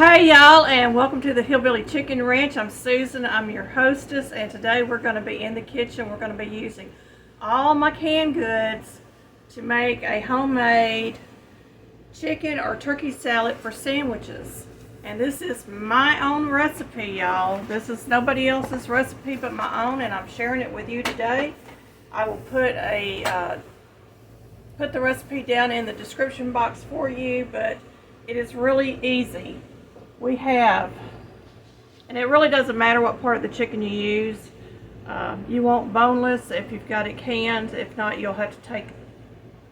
Hey y'all, and welcome to the Hillbilly Chicken Ranch. I'm Susan, I'm your hostess, and today we're going to be in the kitchen. We're going to be using all my canned goods to make a homemade chicken or turkey salad for sandwiches. And this is my own recipe, y'all. This is nobody else's recipe but my own, and I'm sharing it with you today. I will put the recipe down in the description box for you, but it is really easy. We have, and it really doesn't matter what part of the chicken you use. You want boneless if you've got it canned. If not, you'll have to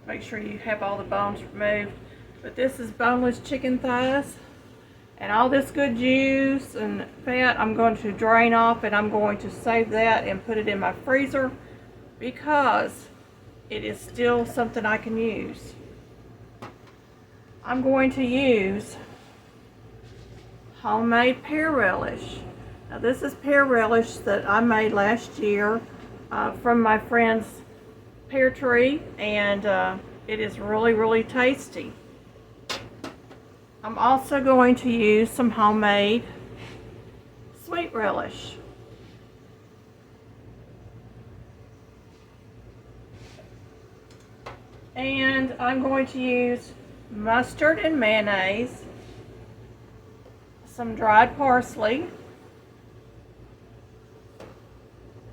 make sure you have all the bones removed. But this is boneless chicken thighs. And all this good juice and fat I'm going to drain off, and I'm going to save that and put it in my freezer because it is still something I can use. I'm going to use homemade pear relish. Now this is pear relish that I made last year from my friend's pear tree, and it is really tasty. I'm also going to use some homemade sweet relish. And I'm going to use mustard and mayonnaise, some dried parsley,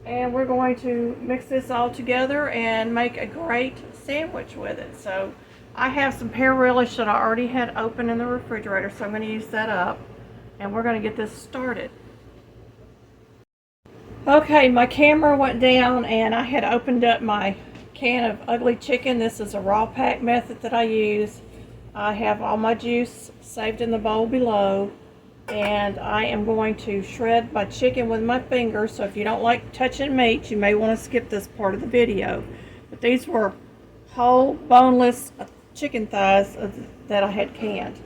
and we're going to mix this all together and make a great sandwich with it. So I have some pear relish that I already had open in the refrigerator, so I'm going to use that up, and we're going to get this started. Okay, my camera went down and I had opened up my can of ugly chicken. This is a raw pack method that I use. I have all my juice saved in the bowl below, and I am going to shred my chicken with my fingers. So if you don't like touching meat, you may want to skip this part of the video. But these were whole boneless chicken thighs that I had canned.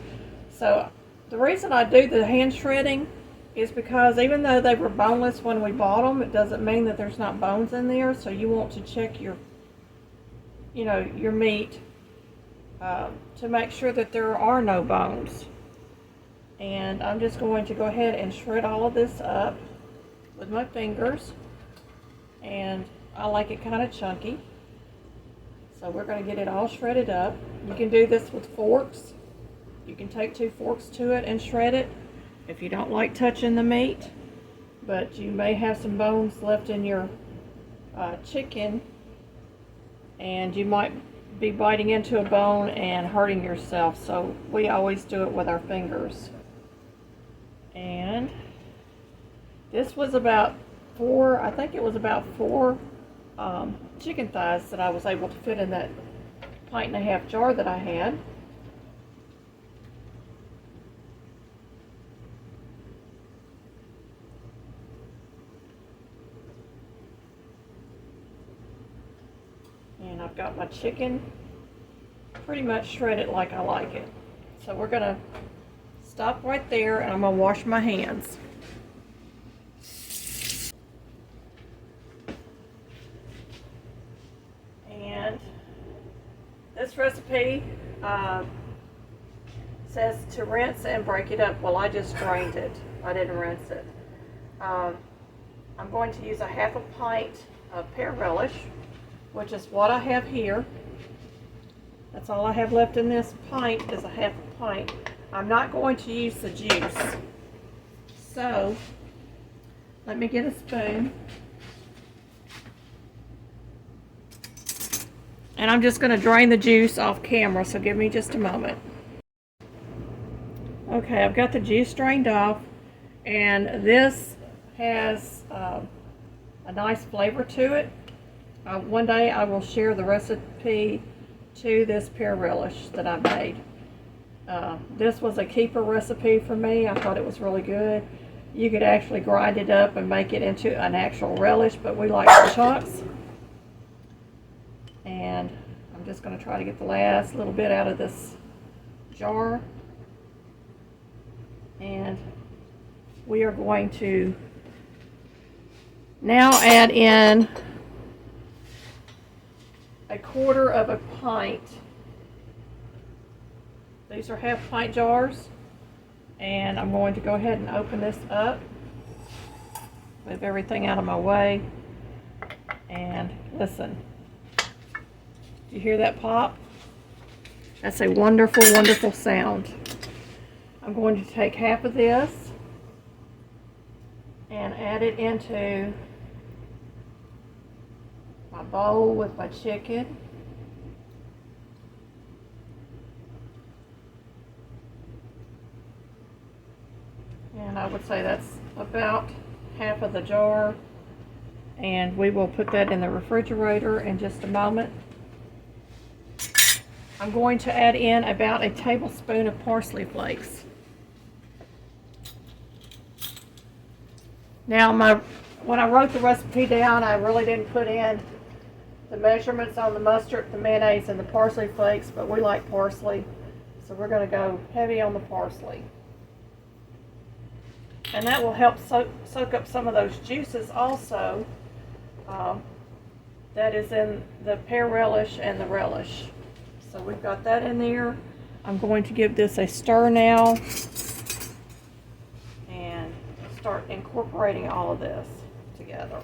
So the reason I do the hand shredding is because even though they were boneless when we bought them, it doesn't mean that there's not bones in there. So you want to check your meat to make sure that there are no bones. And I'm just going to go ahead and shred all of this up with my fingers, and I like it kind of chunky, so we're going to get it all shredded up. You can do this with forks. You can take 2 forks to it and shred it if you don't like touching the meat, but you may have some bones left in your chicken, and you might be biting into a bone and hurting yourself, so we always do it with our fingers. And this was about 4, I think it was about 4 chicken thighs that I was able to fit in that 1.5 pint jar that I had. And I've got my chicken pretty much shredded like I like it. So we're going to stop right there, and I'm going to wash my hands. And this recipe says to rinse and break it up. Well, I just drained it. I didn't rinse it. I'm going to use a 1/2 pint of pear relish, which is what I have here. That's all I have left in this pint is a 1/2 pint. I'm not going to use the juice. So let me get a spoon. And I'm just going to drain the juice off camera, so give me just a moment. Okay, I've got the juice drained off, and this has a nice flavor to it. One day I will share the recipe to this pear relish that I made. This was a keeper recipe for me. I thought it was really good. You could actually grind it up and make it into an actual relish, but we like the chunks. And I'm just going to try to get the last little bit out of this jar. And we are going to now add in 1/4 pint. These are 1/2 pint jars, And I'm going to go ahead and open this up, move everything out of my way, and listen. Do you hear that pop? That's a wonderful, wonderful sound. I'm going to take half of this and add it into my bowl with my chicken. And I would say that's about half of the jar. And we will put that in the refrigerator in just a moment. I'm going to add in about a tablespoon of parsley flakes. Now when I wrote the recipe down, I really didn't put in the measurements on the mustard, the mayonnaise, and the parsley flakes, but we like parsley, so we're going to go heavy on the parsley. And that will help soak up some of those juices also that is in the pear relish and the relish. So we've got that in there. I'm going to give this a stir now and start incorporating all of this together.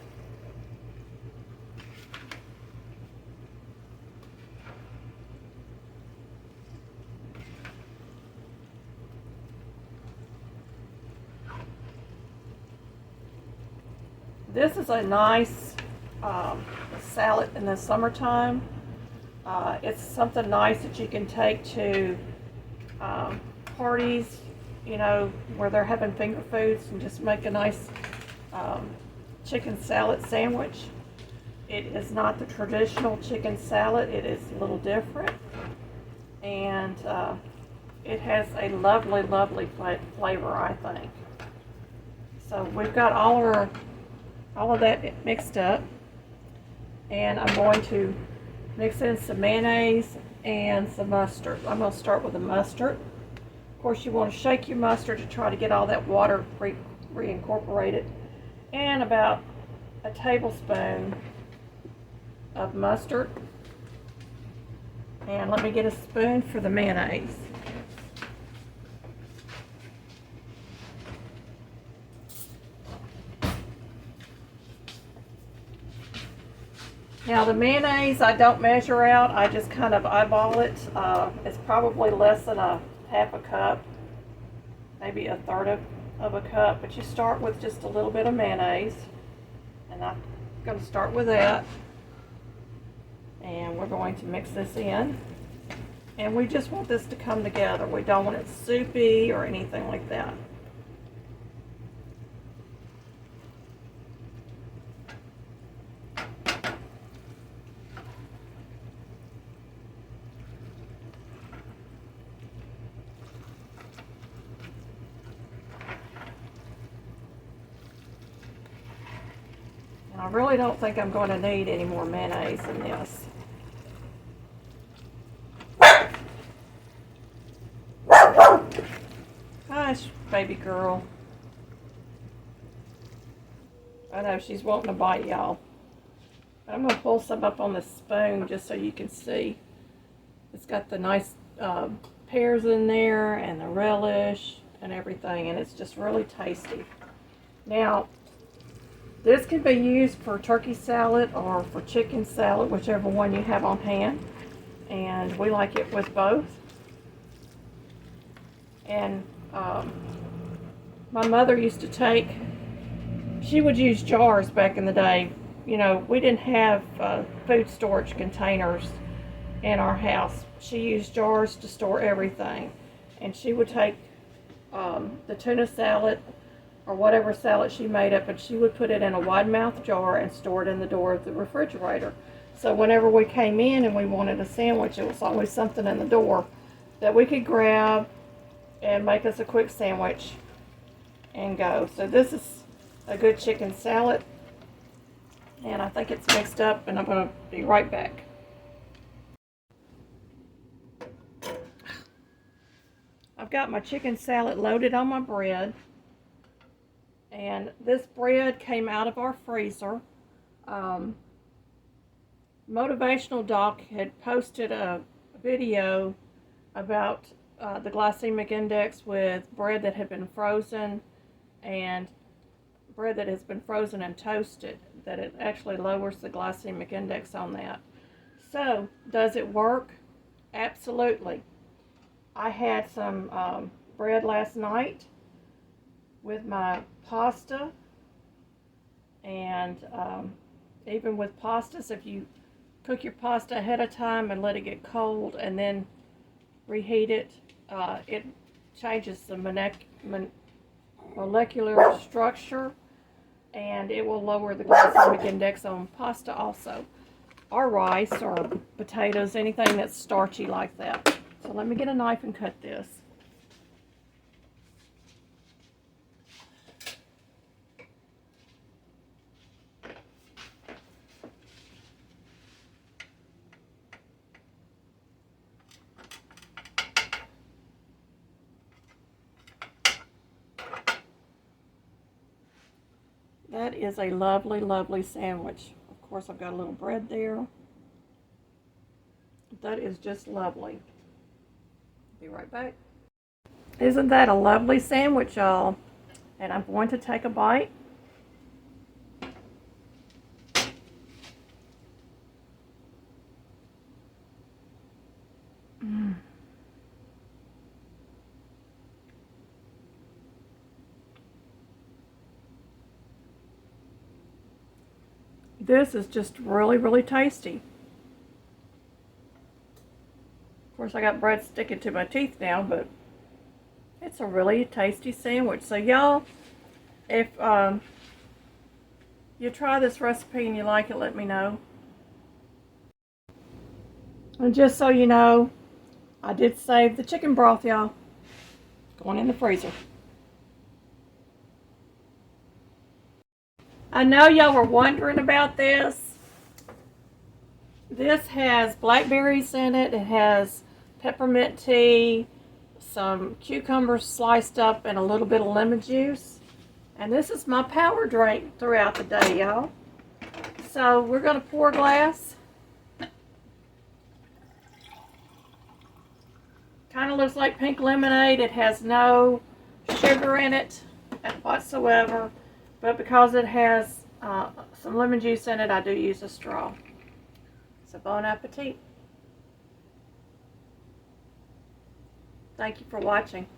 This is a nice salad in the summertime. It's something nice that you can take to parties, you know, where they're having finger foods, and just make a nice chicken salad sandwich. It is not the traditional chicken salad. It is a little different, and it has a lovely, lovely flavor, I think. So we've got all of that mixed up, and I'm going to mix in some mayonnaise and some mustard. I'm going to start with the mustard. Of course, you want to shake your mustard to try to get all that water reincorporated, and about a tablespoon of mustard. And let me get a spoon for the mayonnaise. Now the mayonnaise I don't measure out, I just kind of eyeball it. It's probably less than a half a cup, maybe a third of a cup, but you start with just a little bit of mayonnaise, and I'm going to start with that, and we're going to mix this in, and we just want this to come together. We don't want it soupy or anything like that. I really don't think I'm going to need any more mayonnaise in this. Hush, baby girl. I know she's wanting to bite y'all. I'm going to pull some up on the spoon just so you can see. It's got the nice pears in there and the relish and everything, and it's just really tasty. Now, this can be used for turkey salad or for chicken salad, whichever one you have on hand. And we like it with both. And my mother used to she would use jars back in the day. You know, we didn't have food storage containers in our house. She used jars to store everything. And she would take the tuna salad or whatever salad she made up, and she would put it in a wide mouth jar and store it in the door of the refrigerator. So whenever we came in and we wanted a sandwich, it was always something in the door that we could grab and make us a quick sandwich and go. So this is a good chicken salad, and I think it's mixed up, and I'm going to be right back. I've got my chicken salad loaded on my bread. And this bread came out of our freezer. Motivational Doc had posted a video about the glycemic index with bread that had been frozen and bread that has been frozen and toasted, that it actually lowers the glycemic index on that. So, does it work? Absolutely. I had some bread last night with my pasta, and even with pastas, if you cook your pasta ahead of time and let it get cold and then reheat it, it changes the molecular structure, and it will lower the glycemic index on pasta also, or rice or potatoes, anything that's starchy like that. So let me get a knife and cut this. That is a lovely, lovely sandwich. Of course, I've got a little bread there. That is just lovely. Be right back. Isn't that a lovely sandwich, y'all? And I'm going to take a bite. This is just really, really tasty. Of course, I got bread sticking to my teeth now, but it's a really tasty sandwich. So y'all, if you try this recipe and you like it, let me know. And just so you know, I did save the chicken broth, y'all. Going in the freezer. I know y'all were wondering about this. This has blackberries in it. It has peppermint tea, some cucumbers sliced up, and a little bit of lemon juice. And this is my power drink throughout the day, y'all. So we're going to pour a glass. Kind of looks like pink lemonade. It has no sugar in it whatsoever. But because it has some lemon juice in it, I do use a straw. So bon appetit. Thank you for watching.